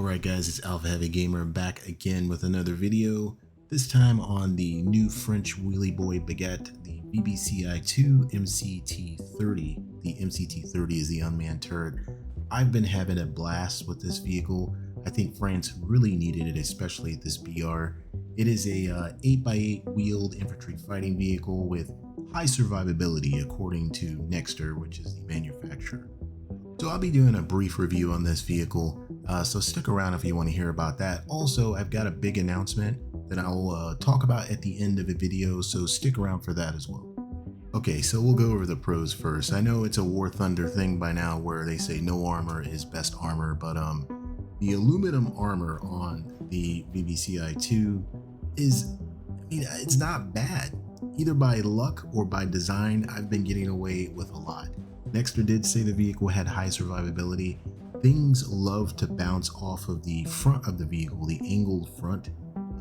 Alright guys, it's Alpha Heavy Gamer back again with another video, this time on the new French wheelie boy baguette, the VBCI-2 MCT30. The MCT30 is the unmanned turret. I've been having a blast with this vehicle. I think France really needed it, especially at this BR. It is a 8x8 wheeled infantry fighting vehicle with high survivability according to Nexter, which is the manufacturer. So I'll be doing a brief review on this vehicle, so stick around if you want to hear about that. Also, I've got a big announcement that I'll talk about at the end of the video, so stick around for that as well. Okay, so we'll go over the pros first. I know it's a War Thunder thing by now where they say no armor is best armor, but the aluminum armor on the VBCI-2 is, it's not bad. Either by luck or by design, I've been getting away with a lot. Nexter did say the vehicle had high survivability. Things love to bounce off of the front of the vehicle, the angled front.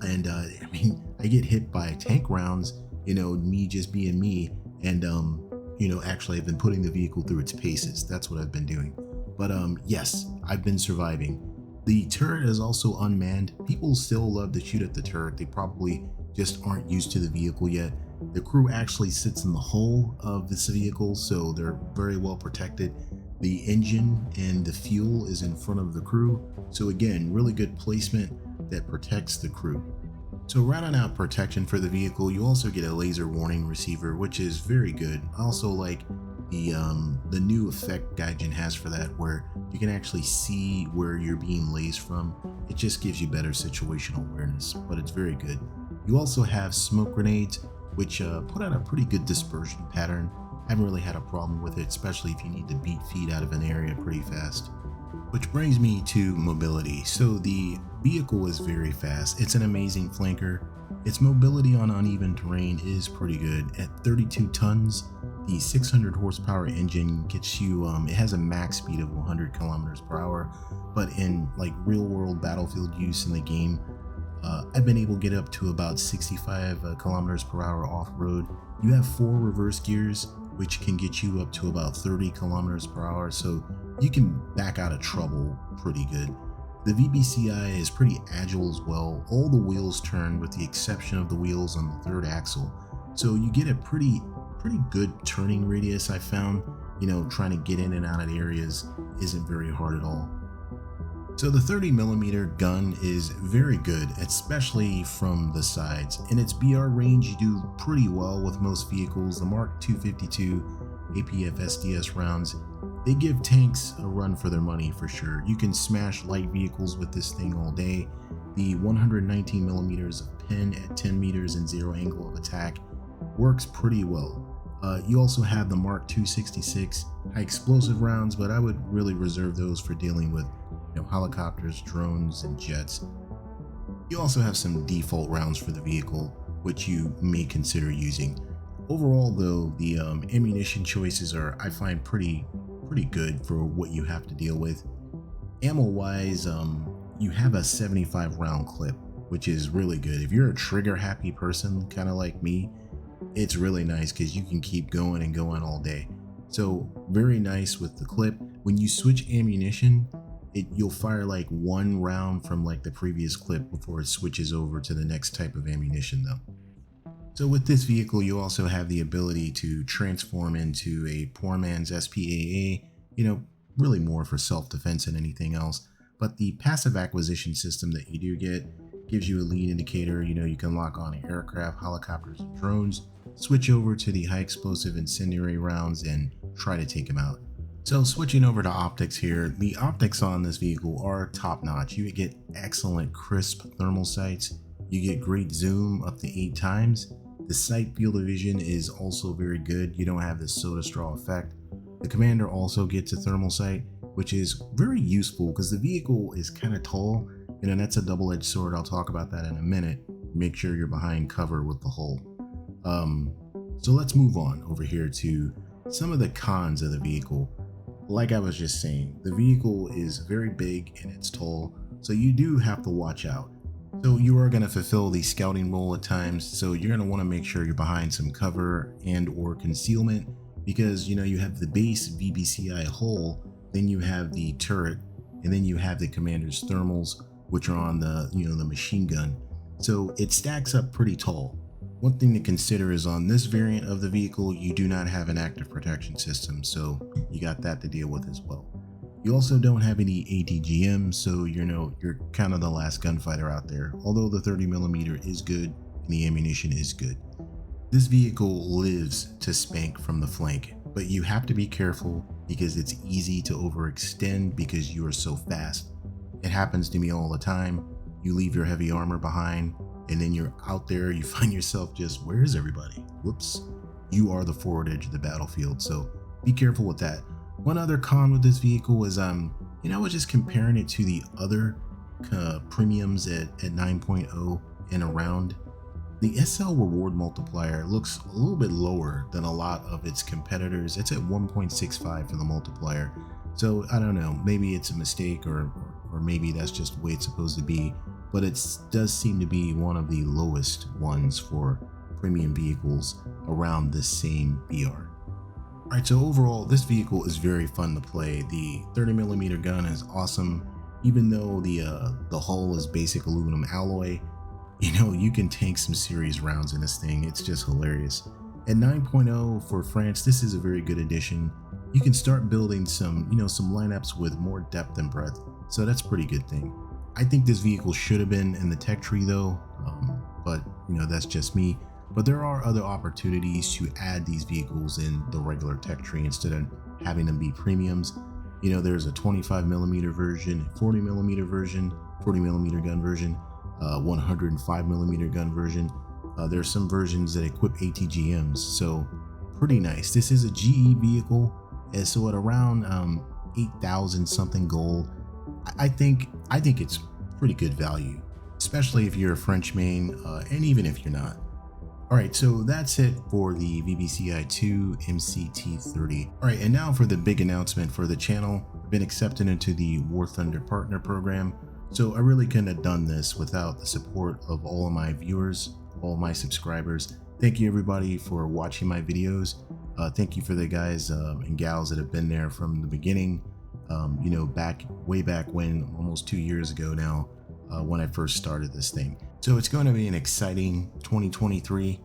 And I get hit by tank rounds, me just being me. And, actually I've been putting the vehicle through its paces. That's what I've been doing. But yes, I've been surviving. The turret is also unmanned. People still love to shoot at the turret. They probably just aren't used to the vehicle yet. The crew actually sits in the hull of this vehicle, so they're very well protected. The engine and the fuel is in front of the crew, so again, really good placement that protects the crew. So rounding out protection for the vehicle, you also get a laser warning receiver, which is very good. I also like the new effect Gaijin has for that, where you can actually see where you're being lased from. It just gives you better situational awareness, but it's very good. You also have smoke grenades, which put out a pretty good dispersion pattern. Haven't really had a problem with it, especially if you need to beat feet out of an area pretty fast. Which brings me to mobility. So the vehicle is very fast. It's an amazing flanker. Its mobility on uneven terrain is pretty good. At 32 tons, the 600 horsepower engine gets you, it has a max speed of 100 kilometers per hour, but in like real world battlefield use in the game, I've been able to get up to about 65 kilometers per hour off-road. You have 4 reverse gears, which can get you up to about 30 kilometers per hour, so you can back out of trouble pretty good. The VBCI is pretty agile as well. All the wheels turn with the exception of the wheels on the third axle, so you get a pretty good turning radius. I found, trying to get in and out of areas isn't very hard at all. So the 30mm gun is very good, especially from the sides. In its BR range, you do pretty well with most vehicles. The Mark 252 APF SDS rounds, they give tanks a run for their money for sure. You can smash light vehicles with this thing all day. The 119mm of pin at 10 meters and 0 angle of attack works pretty well. You also have the Mark 266 high explosive rounds, but I would really reserve those for dealing with helicopters, drones, and jets. You also have some default rounds for the vehicle, which you may consider using. Overall though, the ammunition choices are, I find, pretty good for what you have to deal with. Ammo wise, you have a 75 round clip, which is really good. If you're a trigger happy person, kind of like me, it's really nice because you can keep going and going all day. So very nice with the clip. When you switch ammunition, you'll fire like 1 round from like the previous clip before it switches over to the next type of ammunition though. So with this vehicle, you also have the ability to transform into a poor man's SPAA, really more for self-defense than anything else. But the passive acquisition system that you do get gives you a lead indicator. You can lock on aircraft, helicopters, and drones, switch over to the high explosive incendiary rounds and try to take them out. So switching over to optics here, the optics on this vehicle are top notch. You get excellent crisp thermal sights. You get great zoom up to 8 times. The sight field of vision is also very good. You don't have this soda straw effect. The commander also gets a thermal sight, which is very useful because the vehicle is kind of tall, and that's a double-edged sword. I'll talk about that in a minute. Make sure you're behind cover with the hull. So let's move on over here to some of the cons of the vehicle. Like I was just saying, the vehicle is very big and it's tall, so you do have to watch out. So you are going to fulfill the scouting role at times, so you're going to want to make sure you're behind some cover and or concealment, because you have the base VBCI hull, then you have the turret, and then you have the commander's thermals, which are on the the machine gun. So it stacks up pretty tall. One thing to consider is on this variant of the vehicle, you do not have an active protection system, so you got that to deal with as well. You also don't have any ATGM, so you're kind of the last gunfighter out there, although the 30mm is good and the ammunition is good. This vehicle lives to spank from the flank, but you have to be careful because it's easy to overextend because you are so fast. It happens to me all the time. You leave your heavy armor behind, and then you're out there, you find yourself just, where is everybody? Whoops. You are the forward edge of the battlefield, so be careful with that. One other con with this vehicle is, I was just comparing it to the other premiums at 9.0 and around. The SL reward multiplier looks a little bit lower than a lot of its competitors. It's at 1.65 for the multiplier. So I don't know, maybe it's a mistake or maybe that's just the way it's supposed to be, but it does seem to be one of the lowest ones for premium vehicles around this same BR. Alright, so overall, this vehicle is very fun to play. The 30mm gun is awesome. Even though the hull is basic aluminum alloy, you can tank some serious rounds in this thing. It's just hilarious. At 9.0 for France, this is a very good addition. You can start building some lineups with more depth and breadth, so that's a pretty good thing. I think this vehicle should have been in the tech tree though, but that's just me. But there are other opportunities to add these vehicles in the regular tech tree instead of having them be premiums. There's a 25mm version, 40mm version, 40mm gun version, 105mm gun version. There's some versions that equip ATGMs, so pretty nice. This is a GE vehicle, and so at around 8,000 something gold, I think it's pretty good value, especially if you're a French main, and even if you're not. Alright, so that's it for the VBCI-2 MCT30. Alright, and now for the big announcement for the channel. I've been accepted into the War Thunder Partner Program, so I really couldn't have done this without the support of all of my viewers, all of my subscribers. Thank you everybody for watching my videos. Thank you for the guys and gals that have been there from the beginning, way back when, almost 2 years ago now, when I first started this thing. So it's going to be an exciting 2023.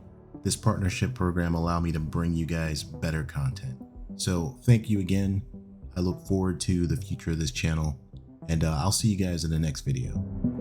This partnership program allowed me to bring you guys better content. So thank you again. I look forward to the future of this channel, and I'll see you guys in the next video.